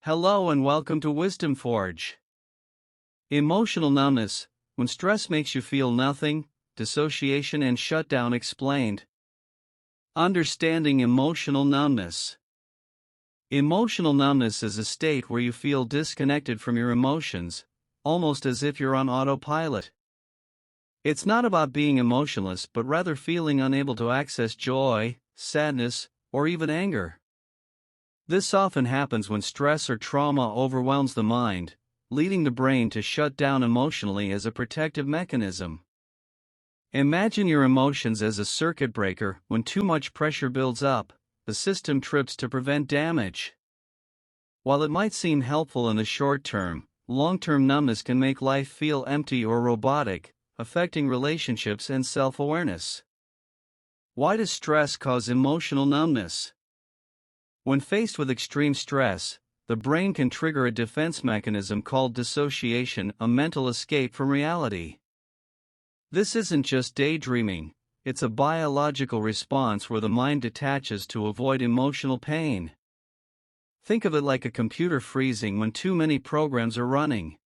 Hello and welcome to Wisdom Forge. Emotional numbness, when stress makes you feel nothing, dissociation and shutdown explained. Understanding emotional numbness. Emotional numbness is a state where you feel disconnected from your emotions, almost as if you're on autopilot. It's not about being emotionless but rather feeling unable to access joy, sadness, or even anger. This often happens when stress or trauma overwhelms the mind, leading the brain to shut down emotionally as a protective mechanism. Imagine your emotions as a circuit breaker. When too much pressure builds up, the system trips to prevent damage. While it might seem helpful in the short term, long-term numbness can make life feel empty or robotic, affecting relationships and self-awareness. Why does stress cause emotional numbness? When faced with extreme stress, the brain can trigger a defense mechanism called dissociation, a mental escape from reality. This isn't just daydreaming, it's a biological response where the mind detaches to avoid emotional pain. Think of it like a computer freezing when too many programs are running.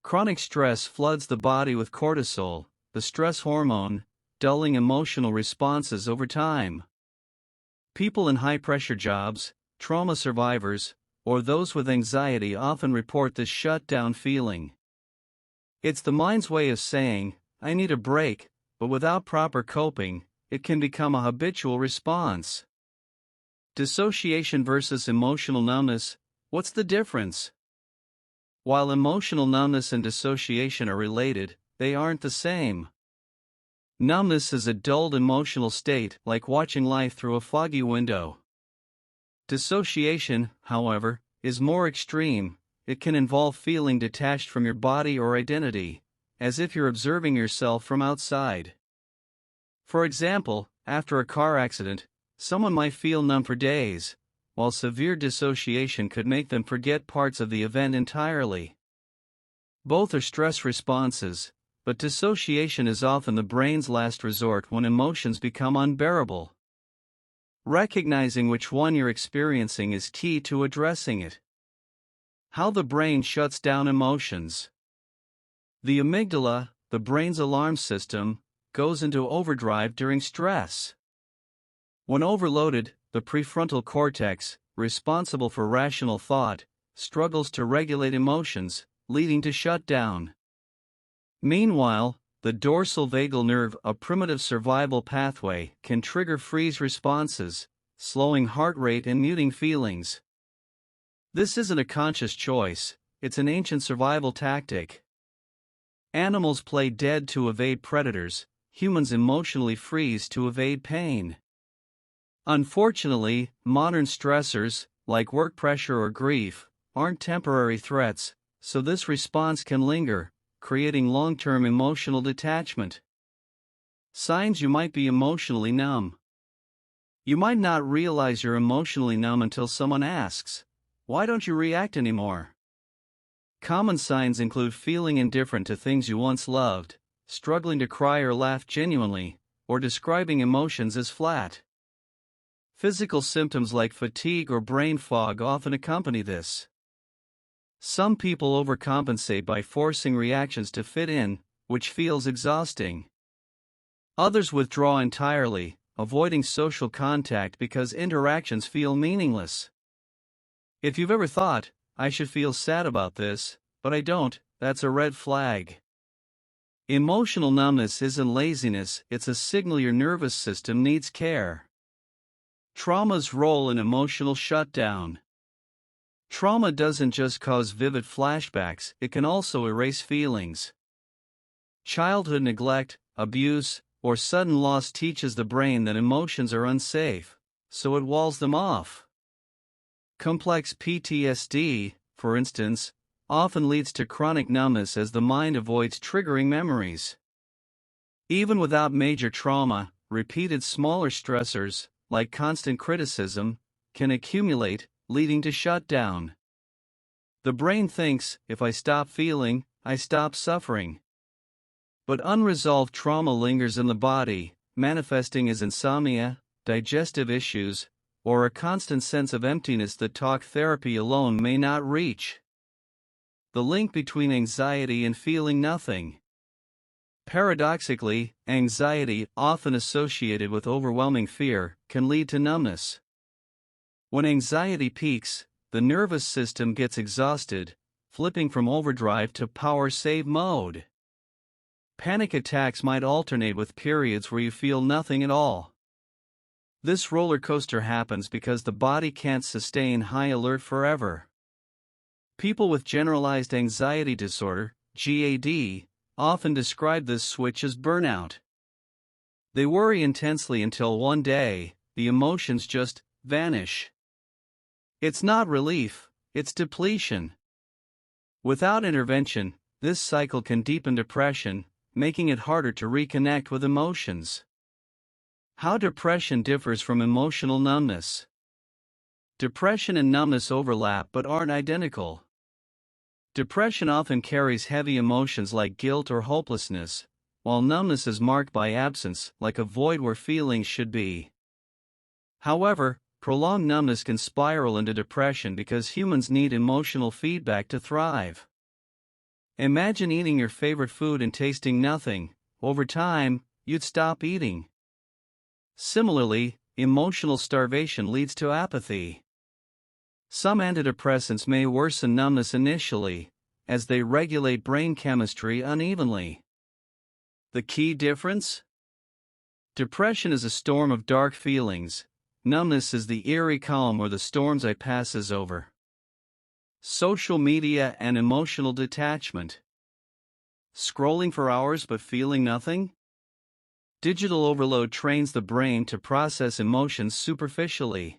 Chronic stress floods the body with cortisol, the stress hormone, dulling emotional responses over time. People in high-pressure jobs, trauma survivors, or those with anxiety often report this shutdown feeling. It's the mind's way of saying, "I need a break," but without proper coping, it can become a habitual response. Dissociation versus emotional numbness, what's the difference? While emotional numbness and dissociation are related, they aren't the same. Numbness is a dulled emotional state, like watching life through a foggy window. Dissociation, however, is more extreme. It can involve feeling detached from your body or identity, as if you're observing yourself from outside. For example, after a car accident, someone might feel numb for days, while severe dissociation could make them forget parts of the event entirely. Both are stress responses, but dissociation is often the brain's last resort when emotions become unbearable. Recognizing which one you're experiencing is key to addressing it. How the brain shuts down emotions. The amygdala, the brain's alarm system, goes into overdrive during stress. When overloaded, the prefrontal cortex, responsible for rational thought, struggles to regulate emotions, leading to shutdown. Meanwhile, the dorsal vagal nerve, a primitive survival pathway, can trigger freeze responses, slowing heart rate and muting feelings. This isn't a conscious choice, it's an ancient survival tactic. Animals play dead to evade predators, humans emotionally freeze to evade pain. Unfortunately, modern stressors, like work pressure or grief, aren't temporary threats, so this response can linger, creating long-term emotional detachment. Signs you might be emotionally numb. You might not realize you're emotionally numb until someone asks, "Why don't you react anymore?" Common signs include feeling indifferent to things you once loved, struggling to cry or laugh genuinely, or describing emotions as flat. Physical symptoms like fatigue or brain fog often accompany this. Some people overcompensate by forcing reactions to fit in, which feels exhausting. Others withdraw entirely, avoiding social contact because interactions feel meaningless. If you've ever thought, "I should feel sad about this, but I don't," that's a red flag. Emotional numbness isn't laziness, it's a signal your nervous system needs care. Trauma's role in emotional shutdown. Trauma doesn't just cause vivid flashbacks, it can also erase feelings. Childhood neglect, abuse, or sudden loss teaches the brain that emotions are unsafe, so it walls them off. Complex PTSD, for instance, often leads to chronic numbness as the mind avoids triggering memories. Even without major trauma, repeated smaller stressors, like constant criticism, can accumulate, leading to shutdown. The brain thinks, "If I stop feeling, I stop suffering." But unresolved trauma lingers in the body, manifesting as insomnia, digestive issues, or a constant sense of emptiness that talk therapy alone may not reach. The link between anxiety and feeling nothing. Paradoxically, anxiety, often associated with overwhelming fear, can lead to numbness. When anxiety peaks, the nervous system gets exhausted, flipping from overdrive to power save mode. Panic attacks might alternate with periods where you feel nothing at all. This roller coaster happens because the body can't sustain high alert forever. People with generalized anxiety disorder, GAD, often describe this switch as burnout. They worry intensely until one day, the emotions just vanish. It's not relief, it's depletion. Without intervention, this cycle can deepen depression, making it harder to reconnect with emotions. How depression differs from emotional numbness. Depression and numbness overlap but aren't identical. Depression often carries heavy emotions like guilt or hopelessness, while numbness is marked by absence, like a void where feelings should be. However, prolonged numbness can spiral into depression because humans need emotional feedback to thrive. Imagine eating your favorite food and tasting nothing. Over time, you'd stop eating. Similarly, emotional starvation leads to apathy. Some antidepressants may worsen numbness initially, as they regulate brain chemistry unevenly. The key difference? Depression is a storm of dark feelings. Numbness is the eerie calm where the storms I passes over. Social media and emotional detachment. Scrolling for hours but feeling nothing? Digital overload trains the brain to process emotions superficially.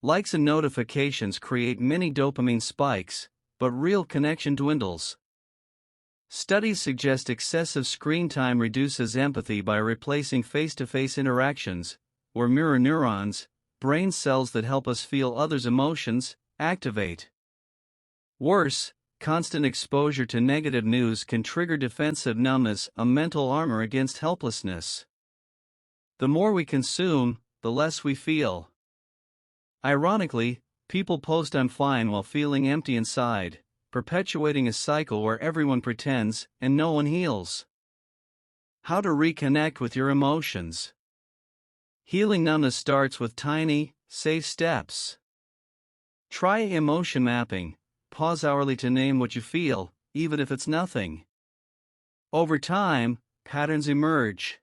Likes and notifications create mini dopamine spikes, but real connection dwindles. Studies suggest excessive screen time reduces empathy by replacing face-to-face interactions, where mirror neurons, brain cells that help us feel others' emotions, activate. Worse, constant exposure to negative news can trigger defensive numbness, a mental armor against helplessness. The more we consume, the less we feel. Ironically, people post "I'm fine" while feeling empty inside, perpetuating a cycle where everyone pretends and no one heals. How to reconnect with your emotions. Healing numbness starts with tiny, safe steps. Try emotion mapping. Pause hourly to name what you feel, even if it's nothing. Over time, patterns emerge.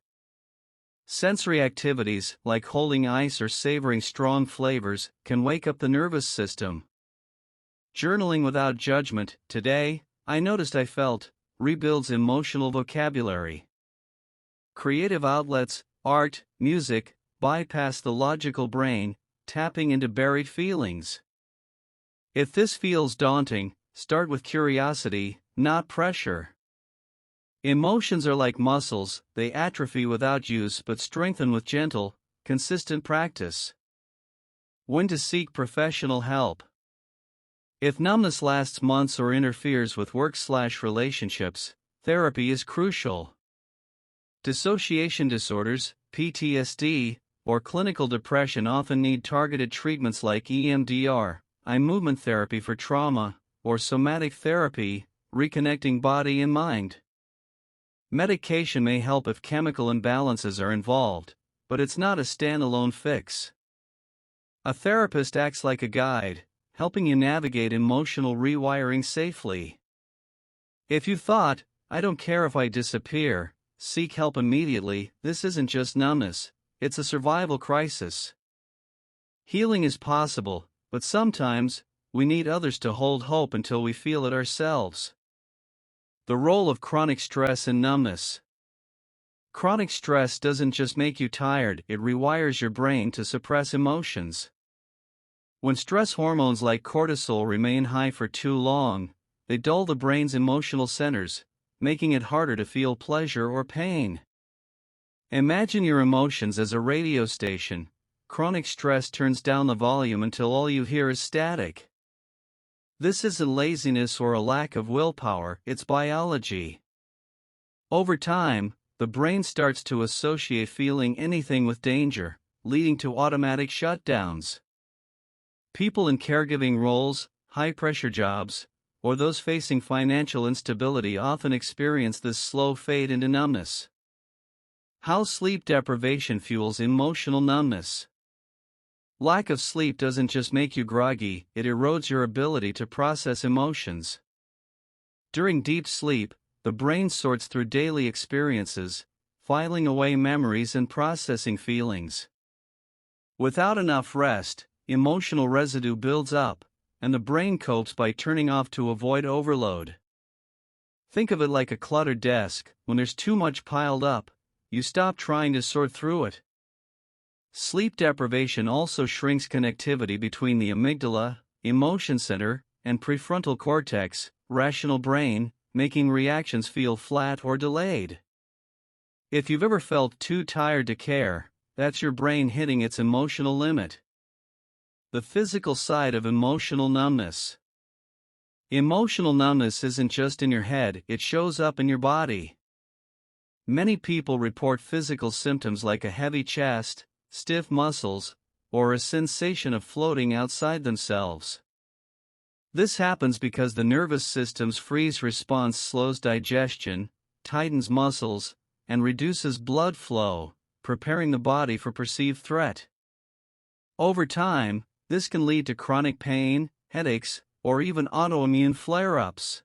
Sensory activities, like holding ice or savoring strong flavors, can wake up the nervous system. Journaling without judgment. Today, I noticed I felt, rebuilds emotional vocabulary. Creative outlets, art, music, bypass the logical brain, tapping into buried feelings. If this feels daunting, start with curiosity, not pressure. Emotions are like muscles, they atrophy without use but strengthen with gentle, consistent practice. When to seek professional help. If numbness lasts months or interferes with work/relationships, therapy is crucial. Dissociation disorders, PTSD, or clinical depression often need targeted treatments like EMDR, eye movement therapy for trauma, or somatic therapy, reconnecting body and mind. Medication may help if chemical imbalances are involved, but it's not a standalone fix. A therapist acts like a guide, helping you navigate emotional rewiring safely. If you thought, "I don't care if I disappear," seek help immediately. This isn't just numbness, it's a survival crisis. Healing is possible, but sometimes, we need others to hold hope until we feel it ourselves. The role of chronic stress in numbness. Chronic stress doesn't just make you tired, it rewires your brain to suppress emotions. When stress hormones like cortisol remain high for too long, they dull the brain's emotional centers, making it harder to feel pleasure or pain. Imagine your emotions as a radio station. Chronic stress turns down the volume until all you hear is static. This isn't laziness or a lack of willpower, it's biology. Over time, the brain starts to associate feeling anything with danger, leading to automatic shutdowns. People in caregiving roles, high-pressure jobs, or those facing financial instability often experience this slow fade into numbness. How sleep deprivation fuels emotional numbness. Lack of sleep doesn't just make you groggy, it erodes your ability to process emotions. During deep sleep, the brain sorts through daily experiences, filing away memories and processing feelings. Without enough rest, emotional residue builds up, and the brain copes by turning off to avoid overload. Think of it like a cluttered desk. When there's too much piled up, you stop trying to sort through it. Sleep deprivation also shrinks connectivity between the amygdala, emotion center, and prefrontal cortex, rational brain, making reactions feel flat or delayed. If you've ever felt too tired to care, that's your brain hitting its emotional limit. The physical side of emotional numbness. Emotional numbness isn't just in your head, it shows up in your body. Many people report physical symptoms like a heavy chest, stiff muscles, or a sensation of floating outside themselves. This happens because the nervous system's freeze response slows digestion, tightens muscles, and reduces blood flow, preparing the body for perceived threat. Over time, this can lead to chronic pain, headaches, or even autoimmune flare-ups.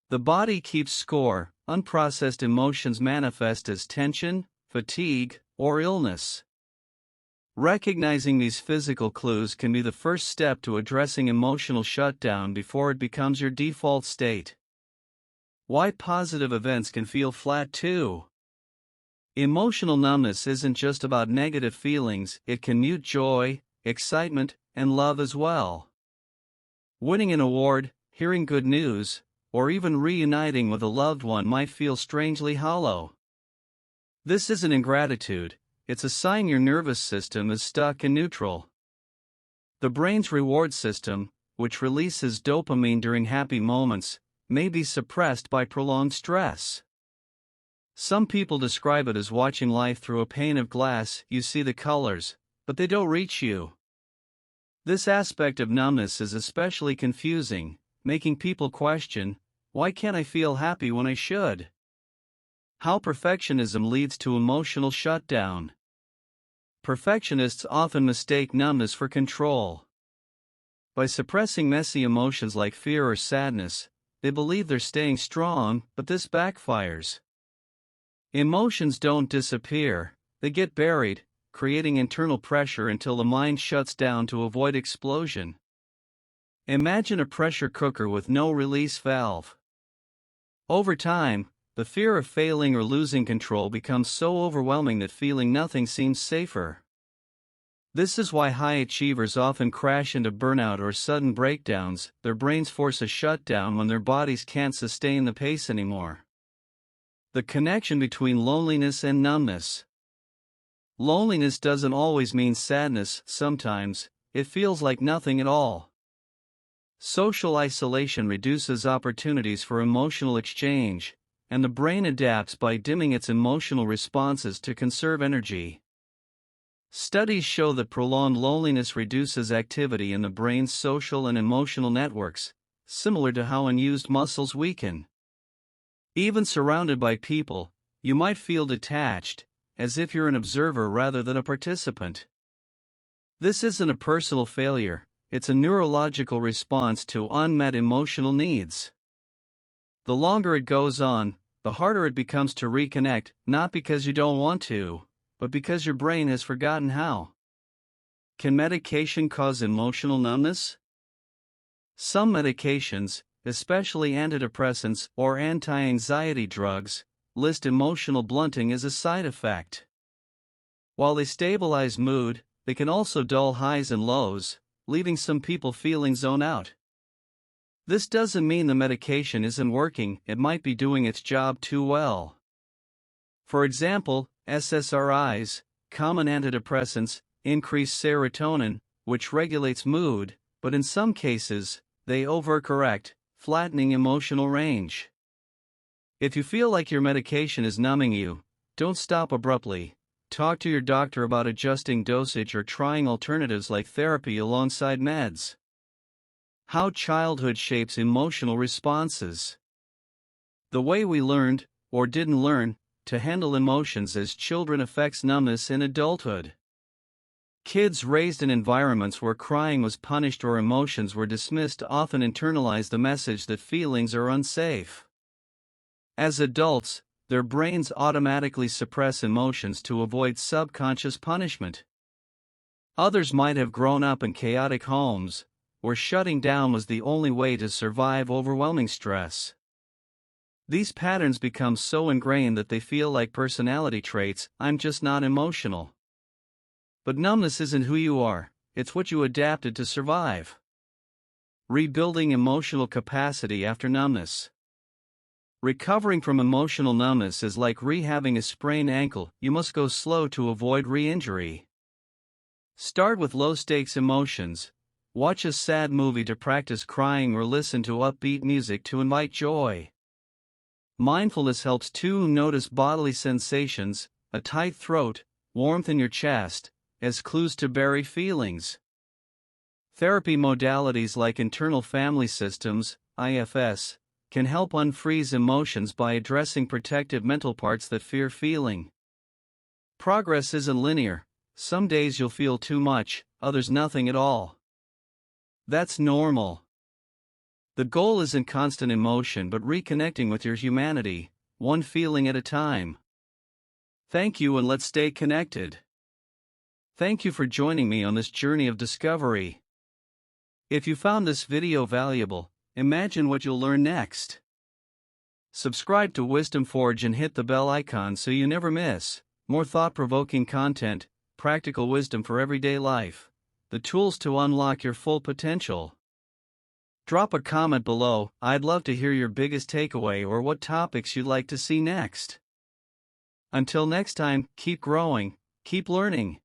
The body keeps score. Unprocessed emotions manifest as tension, fatigue, or illness. Recognizing these physical clues can be the first step to addressing emotional shutdown before it becomes your default state. Why positive events can feel flat too. Emotional numbness isn't just about negative feelings, it can mute joy, excitement, and love as well. Winning an award, hearing good news, or even reuniting with a loved one might feel strangely hollow. This isn't ingratitude, it's a sign your nervous system is stuck in neutral. The brain's reward system, which releases dopamine during happy moments, may be suppressed by prolonged stress. Some people describe it as watching life through a pane of glass. You see the colors, but they don't reach you. This aspect of numbness is especially confusing, making people question, why can't I feel happy when I should? How perfectionism leads to emotional shutdown. Perfectionists often mistake numbness for control. By suppressing messy emotions like fear or sadness, they believe they're staying strong, but this backfires. Emotions don't disappear, they get buried, creating internal pressure until the mind shuts down to avoid explosion. Imagine a pressure cooker with no release valve. Over time, the fear of failing or losing control becomes so overwhelming that feeling nothing seems safer. This is why high achievers often crash into burnout or sudden breakdowns. Their brains force a shutdown when their bodies can't sustain the pace anymore. The connection between loneliness and numbness. Loneliness doesn't always mean sadness. Sometimes, it feels like nothing at all. Social isolation reduces opportunities for emotional exchange, and the brain adapts by dimming its emotional responses to conserve energy. Studies show that prolonged loneliness reduces activity in the brain's social and emotional networks, similar to how unused muscles weaken. Even surrounded by people, you might feel detached, as if you're an observer rather than a participant. This isn't a personal failure, it's a neurological response to unmet emotional needs. The longer it goes on, the harder it becomes to reconnect, not because you don't want to, but because your brain has forgotten how. Can medication cause emotional numbness? Some medications, especially antidepressants or anti-anxiety drugs, list emotional blunting as a side effect. While they stabilize mood, they can also dull highs and lows, leaving some people feeling zoned out. This doesn't mean the medication isn't working, it might be doing its job too well. For example, SSRIs, common antidepressants, increase serotonin, which regulates mood, but in some cases, they overcorrect, flattening emotional range. If you feel like your medication is numbing you, don't stop abruptly. Talk to your doctor about adjusting dosage or trying alternatives like therapy alongside meds. How childhood shapes emotional responses. The way we learned, or didn't learn, to handle emotions as children affects numbness in adulthood. Kids raised in environments where crying was punished or emotions were dismissed often internalize the message that feelings are unsafe. As adults, their brains automatically suppress emotions to avoid subconscious punishment. Others might have grown up in chaotic homes, where shutting down was the only way to survive overwhelming stress. These patterns become so ingrained that they feel like personality traits. I'm just not emotional. But numbness isn't who you are, it's what you adapted to survive. Rebuilding emotional capacity after numbness. Recovering from emotional numbness is like rehabbing a sprained ankle. You must go slow to avoid re-injury. Start with low-stakes emotions. Watch a sad movie to practice crying or listen to upbeat music to invite joy. Mindfulness helps too. Notice bodily sensations, a tight throat, warmth in your chest, as clues to bury feelings. Therapy modalities like internal family systems, IFS, can help unfreeze emotions by addressing protective mental parts that fear feeling. Progress isn't linear. Some days you'll feel too much, others nothing at all. That's normal. The goal isn't constant emotion but reconnecting with your humanity, one feeling at a time. Thank you, and let's stay connected. Thank you for joining me on this journey of discovery. If you found this video valuable, imagine what you'll learn next. Subscribe to Wisdom Forge and hit the bell icon so you never miss more thought-provoking content, practical wisdom for everyday life, the tools to unlock your full potential. Drop a comment below. I'd love to hear your biggest takeaway or what topics you'd like to see next. Until next time, keep growing, keep learning.